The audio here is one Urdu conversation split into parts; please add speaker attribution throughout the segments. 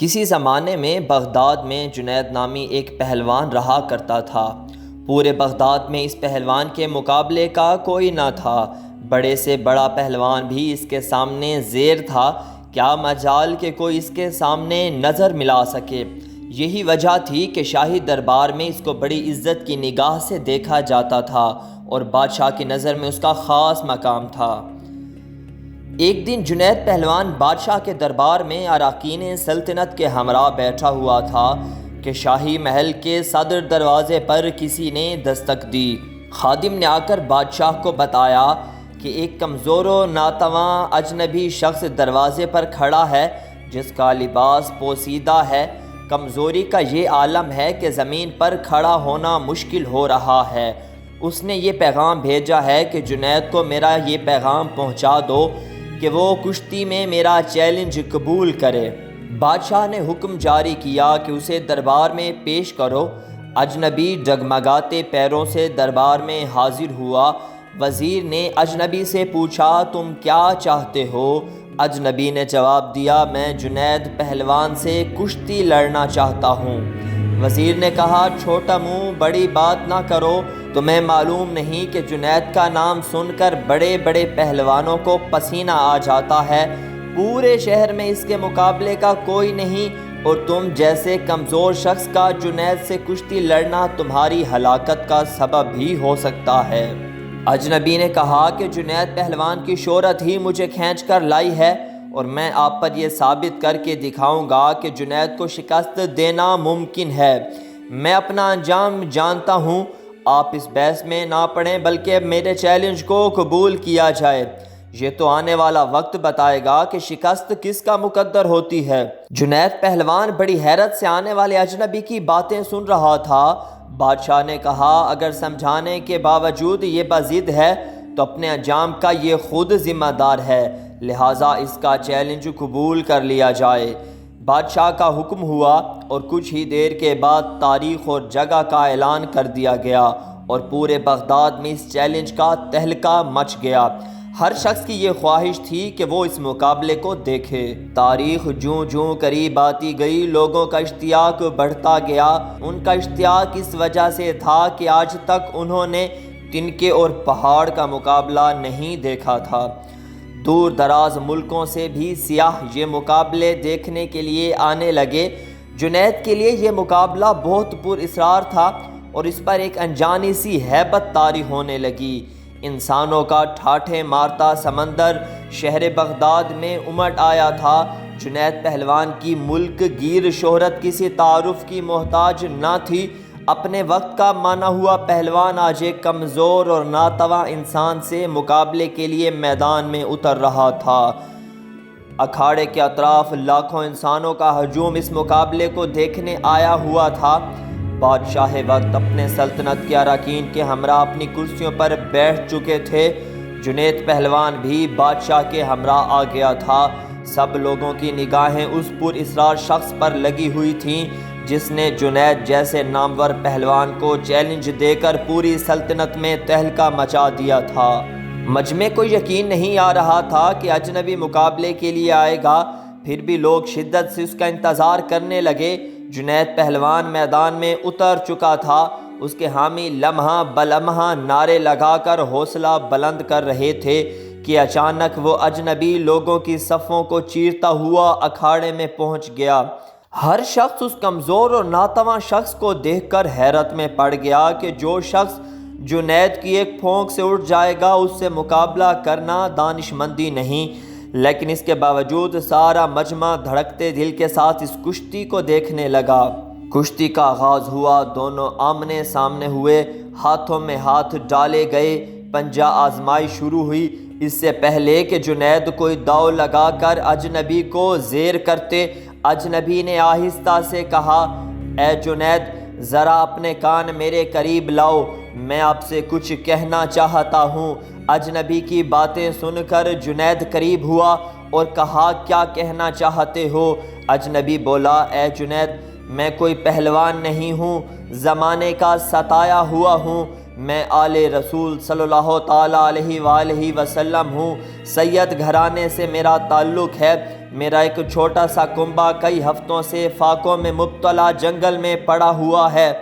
Speaker 1: کسی زمانے میں بغداد میں جنید نامی ایک پہلوان رہا کرتا تھا۔ پورے بغداد میں اس پہلوان کے مقابلے کا کوئی نہ تھا۔ بڑے سے بڑا پہلوان بھی اس کے سامنے زیر تھا۔ کیا مجال کہ کوئی اس کے سامنے نظر ملا سکے۔ یہی وجہ تھی کہ شاہی دربار میں اس کو بڑی عزت کی نگاہ سے دیکھا جاتا تھا اور بادشاہ کی نظر میں اس کا خاص مقام تھا۔ ایک دن جنید پہلوان بادشاہ کے دربار میں اراکین سلطنت کے ہمراہ بیٹھا ہوا تھا کہ شاہی محل کے صدر دروازے پر کسی نے دستک دی۔ خادم نے آ کر بادشاہ کو بتایا کہ ایک کمزور و ناتواں اجنبی شخص دروازے پر کھڑا ہے جس کا لباس پوسیدہ ہے۔ کمزوری کا یہ عالم ہے کہ زمین پر کھڑا ہونا مشکل ہو رہا ہے۔ اس نے یہ پیغام بھیجا ہے کہ جنید کو میرا یہ پیغام پہنچا دو کہ وہ کشتی میں میرا چیلنج قبول کرے۔ بادشاہ نے حکم جاری کیا کہ اسے دربار میں پیش کرو۔ اجنبی ڈگمگاتے پیروں سے دربار میں حاضر ہوا۔ وزیر نے اجنبی سے پوچھا تم کیا چاہتے ہو؟ اجنبی نے جواب دیا میں جنید پہلوان سے کشتی لڑنا چاہتا ہوں۔ وزیر نے کہا چھوٹا منہ بڑی بات نہ کرو، تمہیں معلوم نہیں کہ جنید کا نام سن کر بڑے بڑے پہلوانوں کو پسینہ آ جاتا ہے۔ پورے شہر میں اس کے مقابلے کا کوئی نہیں اور تم جیسے کمزور شخص کا جنید سے کشتی لڑنا تمہاری ہلاکت کا سبب بھی ہو سکتا ہے۔ اجنبی نے کہا کہ جنید پہلوان کی شہرت ہی مجھے کھینچ کر لائی ہے اور میں آپ پر یہ ثابت کر کے دکھاؤں گا کہ جنید کو شکست دینا ممکن ہے۔ میں اپنا انجام جانتا ہوں، آپ اس بحث میں نہ پڑیں بلکہ میرے چیلنج کو قبول کیا جائے۔ یہ تو آنے والا وقت بتائے گا کہ شکست کس کا مقدر ہوتی ہے۔ جنید پہلوان بڑی حیرت سے آنے والے اجنبی کی باتیں سن رہا تھا۔ بادشاہ نے کہا اگر سمجھانے کے باوجود یہ بضد ہے تو اپنے انجام کا یہ خود ذمہ دار ہے، لہٰذا اس کا چیلنج قبول کر لیا جائے۔ بادشاہ کا حکم ہوا اور کچھ ہی دیر کے بعد تاریخ اور جگہ کا اعلان کر دیا گیا اور پورے بغداد میں اس چیلنج کا تہلکہ مچ گیا۔ ہر شخص کی یہ خواہش تھی کہ وہ اس مقابلے کو دیکھے۔ تاریخ جوں جوں قریب آتی گئی، لوگوں کا اشتیاق بڑھتا گیا۔ ان کا اشتیاق اس وجہ سے تھا کہ آج تک انہوں نے تنکے اور پہاڑ کا مقابلہ نہیں دیکھا تھا۔ دور دراز ملکوں سے بھی سیاح یہ مقابلے دیکھنے کے لیے آنے لگے۔ جنید کے لیے یہ مقابلہ بہت پر اسرار تھا اور اس پر ایک انجانی سی ہیبت طاری ہونے لگی۔ انسانوں کا ٹھاٹھے مارتا سمندر شہر بغداد میں امٹ آیا تھا۔ جنید پہلوان کی ملک گیر شہرت کسی تعارف کی محتاج نہ تھی۔ اپنے وقت کا مانا ہوا پہلوان آج ایک کمزور اور ناتواں انسان سے مقابلے کے لیے میدان میں اتر رہا تھا۔ اکھاڑے کے اطراف لاکھوں انسانوں کا ہجوم اس مقابلے کو دیکھنے آیا ہوا تھا۔ بادشاہ وقت اپنے سلطنت کے اراکین کے ہمراہ اپنی کرسیوں پر بیٹھ چکے تھے۔ جنید پہلوان بھی بادشاہ کے ہمراہ آ گیا تھا۔ سب لوگوں کی نگاہیں اس پر اسرار شخص پر لگی ہوئی تھیں جس نے جنید جیسے نامور پہلوان کو چیلنج دے کر پوری سلطنت میں تہلکہ مچا دیا تھا۔ مجمع کو یقین نہیں آ رہا تھا کہ اجنبی مقابلے کے لیے آئے گا، پھر بھی لوگ شدت سے اس کا انتظار کرنے لگے۔ جنید پہلوان میدان میں اتر چکا تھا۔ اس کے حامی لمحہ بلمحہ نعرے لگا کر حوصلہ بلند کر رہے تھے کہ اچانک وہ اجنبی لوگوں کی صفوں کو چیرتا ہوا اکھاڑے میں پہنچ گیا۔ ہر شخص اس کمزور اور ناتواں شخص کو دیکھ کر حیرت میں پڑ گیا کہ جو شخص جنید کی ایک پھونک سے اٹھ جائے گا اس سے مقابلہ کرنا دانش مندی نہیں، لیکن اس کے باوجود سارا مجمع دھڑکتے دل کے ساتھ اس کشتی کو دیکھنے لگا۔ کشتی کا آغاز ہوا، دونوں آمنے سامنے ہوئے، ہاتھوں میں ہاتھ ڈالے گئے، پنجہ آزمائی شروع ہوئی۔ اس سے پہلے کہ جنید کوئی داؤ لگا کر اجنبی کو زیر کرتے، اجنبی نے آہستہ سے کہا اے جنید ذرا اپنے کان میرے قریب لاؤ، میں آپ سے کچھ کہنا چاہتا ہوں۔ اجنبی کی باتیں سن کر جنید قریب ہوا اور کہا کیا کہنا چاہتے ہو؟ اجنبی بولا اے جنید میں کوئی پہلوان نہیں ہوں، زمانے کا ستایا ہوا ہوں، میں آل رسول صلی اللہ تعالیٰ علیہ وآلہ وسلم ہوں، سید گھرانے سے میرا تعلق ہے، میرا ایک چھوٹا سا کنبہ کئی ہفتوں سے فاقوں میں مبتلا جنگل میں پڑا ہوا ہے۔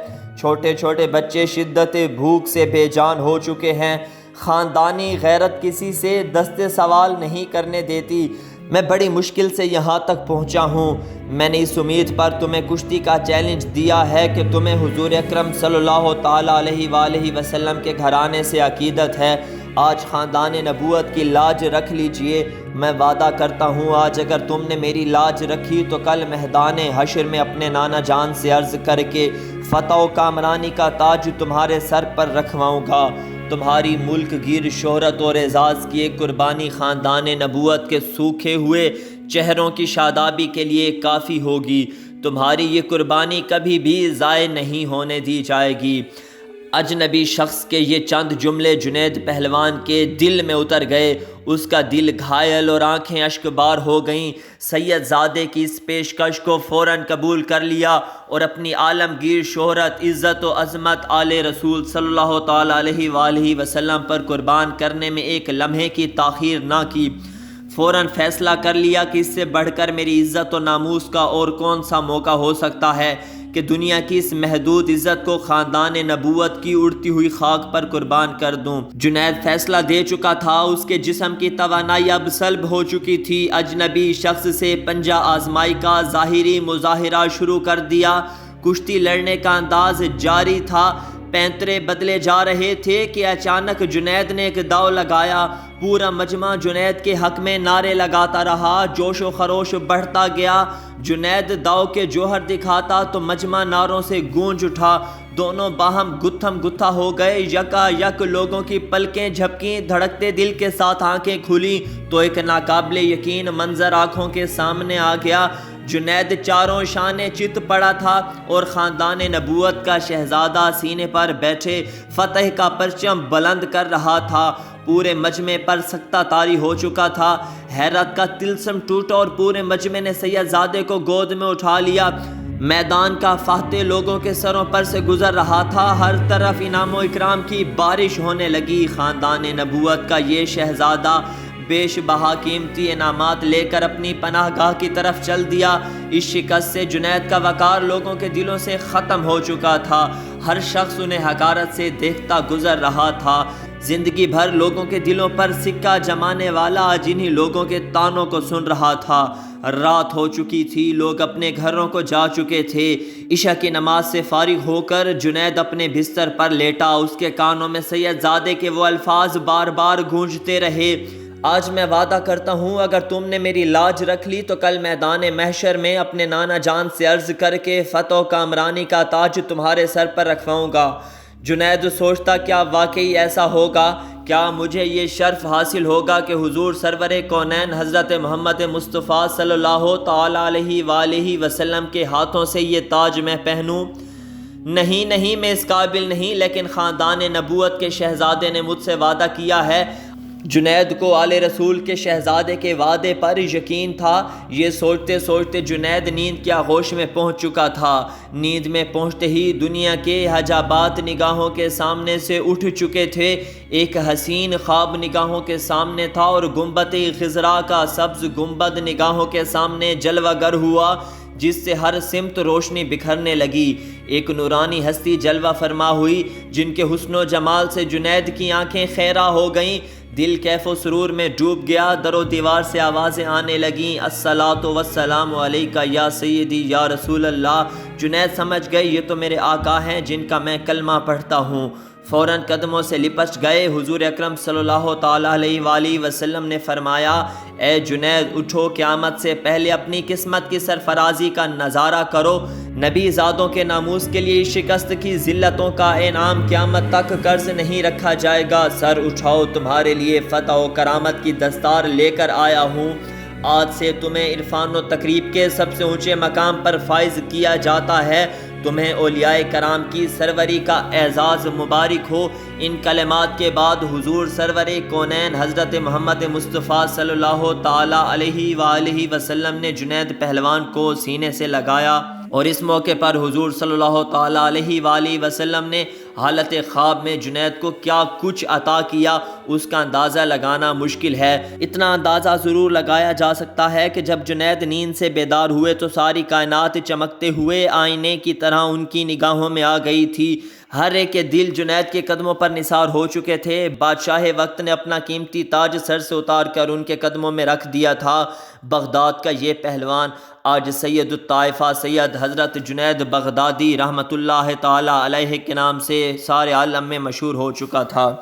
Speaker 1: چھوٹے چھوٹے بچے شدت بھوک سے بے جان ہو چکے ہیں۔ خاندانی غیرت کسی سے دست سوال نہیں کرنے دیتی۔ میں بڑی مشکل سے یہاں تک پہنچا ہوں۔ میں نے اس امید پر تمہیں کشتی کا چیلنج دیا ہے کہ تمہیں حضور اکرم صلی اللہ تعالیٰ علیہ وآلہ وسلم کے گھرانے سے عقیدت ہے۔ آج خاندان نبوت کی لاج رکھ لیجئے۔ میں وعدہ کرتا ہوں آج اگر تم نے میری لاج رکھی تو کل میدان حشر میں اپنے نانا جان سے عرض کر کے فتح و کامرانی کا تاج تمہارے سر پر رکھواؤں گا۔ تمہاری ملک گیر شہرت اور اعزاز کی ایک قربانی خاندان نبوت کے سوکھے ہوئے چہروں کی شادابی کے لیے کافی ہوگی۔ تمہاری یہ قربانی کبھی بھی ضائع نہیں ہونے دی جائے گی۔ اجنبی شخص کے یہ چند جملے جنید پہلوان کے دل میں اتر گئے۔ اس کا دل گھائل اور آنکھیں اشک بار ہو گئیں۔ سید زادے کی اس پیشکش کو فوراً قبول کر لیا اور اپنی عالمگیر شہرت، عزت و عظمت آل رسول صلی اللہ تعالیٰ علیہ وآلہ وسلم پر قربان کرنے میں ایک لمحے کی تاخیر نہ کی۔ فوراً فیصلہ کر لیا کہ اس سے بڑھ کر میری عزت و ناموس کا اور کون سا موقع ہو سکتا ہے کہ دنیا کی اس محدود عزت کو خاندان نبوت کی اڑتی ہوئی خاک پر قربان کر دوں۔ جنید فیصلہ دے چکا تھا۔ اس کے جسم کی توانائی اب سلب ہو چکی تھی۔ اجنبی شخص سے پنجہ آزمائی کا ظاہری مظاہرہ شروع کر دیا۔ کشتی لڑنے کا انداز جاری تھا۔ پینترے بدلے جا رہے تھے کہ اچانک جنید نے ایک داؤ لگایا۔ پورا مجمع جنید کے حق میں نعرے لگاتا رہا۔ جوش و خروش بڑھتا گیا۔ جنید داؤ کے جوہر دکھاتا تو مجمع نعروں سے گونج اٹھا۔ دونوں باہم گتھم گتھا ہو گئے۔ یکا یک لوگوں کی پلکیں جھپکیں، دھڑکتے دل کے ساتھ آنکھیں کھلیں تو ایک ناقابل یقین منظر آنکھوں کے سامنے آ گیا۔ جنید چاروں شانے چت پڑا تھا اور خاندان نبوت کا شہزادہ سینے پر بیٹھے فتح کا پرچم بلند کر رہا تھا۔ پورے مجمع پر سکتہ طاری ہو چکا تھا۔ حیرت کا طلسم ٹوٹا اور پورے مجمع نے سید زادے کو گود میں اٹھا لیا۔ میدان کا فاتح لوگوں کے سروں پر سے گزر رہا تھا۔ ہر طرف انعام و اکرام کی بارش ہونے لگی۔ خاندان نبوت کا یہ شہزادہ بیش بہا قیمتی انعامات لے کر اپنی پناہ گاہ کی طرف چل دیا۔ اس شکست سے جنید کا وقار لوگوں کے دلوں سے ختم ہو چکا تھا۔ ہر شخص انہیں حقارت سے دیکھتا گزر رہا تھا۔ زندگی بھر لوگوں کے دلوں پر سکہ جمانے والا آج انہی لوگوں کے طعنوں کو سن رہا تھا۔ رات ہو چکی تھی۔ لوگ اپنے گھروں کو جا چکے تھے۔ عشاء کی نماز سے فارغ ہو کر جنید اپنے بستر پر لیٹا۔ اس کے کانوں میں سید زادے کے وہ الفاظ بار بار گونجتے رہے، آج میں وعدہ کرتا ہوں اگر تم نے میری لاج رکھ لی تو کل میدان محشر میں اپنے نانا جان سے عرض کر کے فتح و کامرانی کا تاج تمہارے سر پر رکھواؤں گا۔ جنید سوچتا کیا واقعی ایسا ہوگا؟ کیا مجھے یہ شرف حاصل ہوگا کہ حضور سرور کونین حضرت محمد مصطفیٰ صلی اللہ تعالیٰ علیہ وآلہ وسلم کے ہاتھوں سے یہ تاج میں پہنوں؟ نہیں، میں اس قابل نہیں، لیکن خاندان نبوت کے شہزادے نے مجھ سے وعدہ کیا ہے۔ جنید کو آل رسول کے شہزادے کے وعدے پر یقین تھا۔ یہ سوچتے سوچتے جنید نیند کے آغوش میں پہنچ چکا تھا۔ نیند میں پہنچتے ہی دنیا کے حجابات نگاہوں کے سامنے سے اٹھ چکے تھے۔ ایک حسین خواب نگاہوں کے سامنے تھا اور گنبد خضرا کا سبز گنبد نگاہوں کے سامنے جلوہ گر ہوا، جس سے ہر سمت روشنی بکھرنے لگی۔ ایک نورانی ہستی جلوہ فرما ہوئی جن کے حسن و جمال سے جنید کی آنکھیں خیرہ ہو گئیں۔ دل کیف و سرور میں ڈوب گیا۔ در و دیوار سے آوازیں آنے لگیں، الصلاۃ والسلام علیکہ یا سیدی یا رسول اللہ۔ جنید سمجھ گئے یہ تو میرے آقا ہیں جن کا میں کلمہ پڑھتا ہوں۔ فوراً قدموں سے لپٹ گئے۔ حضور اکرم صلی اللہ تعالیٰ علیہ وآلہ وسلم نے فرمایا، اے جنید اٹھو، قیامت سے پہلے اپنی قسمت کی سرفرازی کا نظارہ کرو۔ نبی زادوں کے ناموس کے لیے شکست کی ذلتوں کا انعام قیامت تک قرض نہیں رکھا جائے گا۔ سر اٹھاؤ، تمہارے لیے فتح و کرامت کی دستار لے کر آیا ہوں۔ آج سے تمہیں عرفان و تقریب کے سب سے اونچے مقام پر فائز کیا جاتا ہے۔ تمہیں اولیاء کرام کی سروری کا اعزاز مبارک ہو۔ ان کلمات کے بعد حضور سرور کونین حضرت محمد مصطفیٰ صلی اللہ تعالیٰ علیہ وآلہ وسلم نے جنید پہلوان کو سینے سے لگایا اور اس موقع پر حضور صلی اللہ تعالیٰ علیہ وآلہ وسلم نے حالت خواب میں جنید کو کیا کچھ عطا کیا اس کا اندازہ لگانا مشکل ہے۔ اتنا اندازہ ضرور لگایا جا سکتا ہے کہ جب جنید نیند سے بیدار ہوئے تو ساری کائنات چمکتے ہوئے آئینے کی طرح ان کی نگاہوں میں آ گئی تھی۔ ہر ایک کے دل جنید کے قدموں پر نثار ہو چکے تھے۔ بادشاہ وقت نے اپنا قیمتی تاج سر سے اتار کر ان کے قدموں میں رکھ دیا تھا۔ بغداد کا یہ پہلوان آج سید الطائفہ سید حضرت جنید بغدادی رحمۃ اللہ تعالی علیہ کے نام سے سارے عالم میں مشہور ہو چکا تھا۔